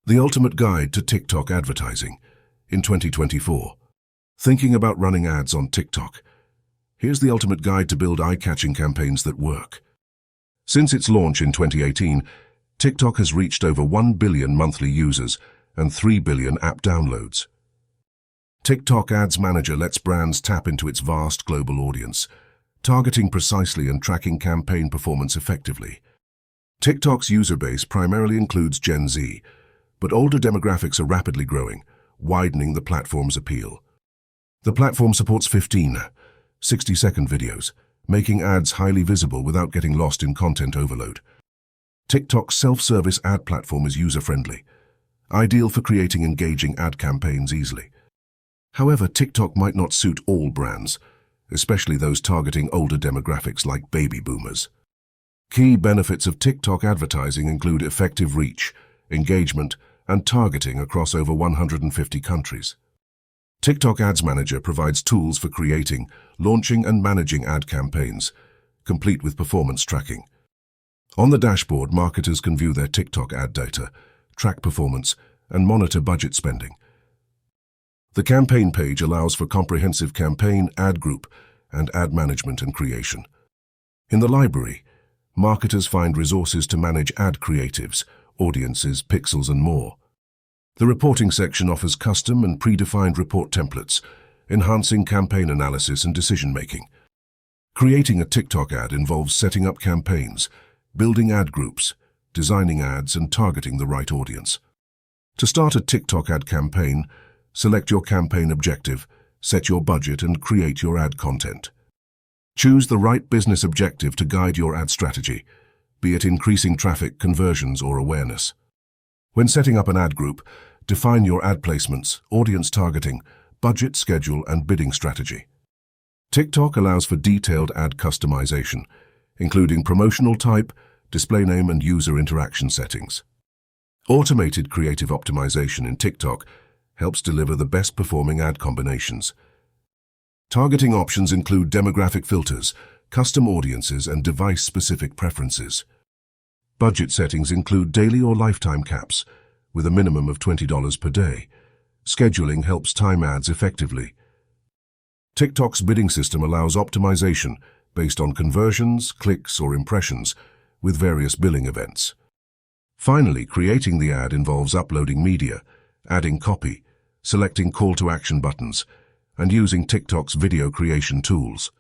The Ultimate Guide to TikTok Advertising in 2024. Thinking about running ads on TikTok? Here's the ultimate guide to build eye-catching campaigns that work. Since its launch in 2018, TikTok has reached over 1 billion monthly users and 3 billion app downloads. TikTok Ads Manager lets brands tap into its vast global audience, targeting precisely and tracking campaign performance effectively. TikTok's user base primarily includes Gen Z, but older demographics are rapidly growing, widening the platform's appeal. The platform supports 15 60-second videos, making ads highly visible without getting lost in content overload. TikTok's self-service ad platform is user-friendly, ideal for creating engaging ad campaigns easily. However, TikTok might not suit all brands, especially those targeting older demographics like baby boomers. Key benefits of TikTok advertising include effective reach, engagement, and targeting across over 150 countries. TikTok Ads Manager provides tools for creating, launching, and managing ad campaigns, complete with performance tracking. On the dashboard, marketers can view their TikTok ad data, track performance, and monitor budget spending. The campaign page allows for comprehensive campaign, ad group, and ad management and creation. In the library, marketers find resources to manage ad creatives, audiences, pixels, and more. The reporting section offers custom and predefined report templates, enhancing campaign analysis and decision-making. Creating a TikTok ad involves setting up campaigns, building ad groups, designing ads, and targeting the right audience. To start a TikTok ad campaign, select your campaign objective, set your budget, and create your ad content. Choose the right business objective to guide your ad strategy, be it increasing traffic, conversions, or awareness. When setting up an ad group, define your ad placements, audience targeting, budget, schedule, and bidding strategy. TikTok allows for detailed ad customization, including promotional type, display name, and user interaction settings. Automated creative optimization in TikTok helps deliver the best-performing ad combinations. Targeting options include demographic filters, custom audiences, and device-specific preferences. Budget settings include daily or lifetime caps, with a minimum of $20 per day. Scheduling helps time ads effectively. TikTok's bidding system allows optimization based on conversions, clicks, or impressions, with various billing events. Finally, creating the ad involves uploading media, adding copy, selecting call-to-action buttons, and using TikTok's video creation tools.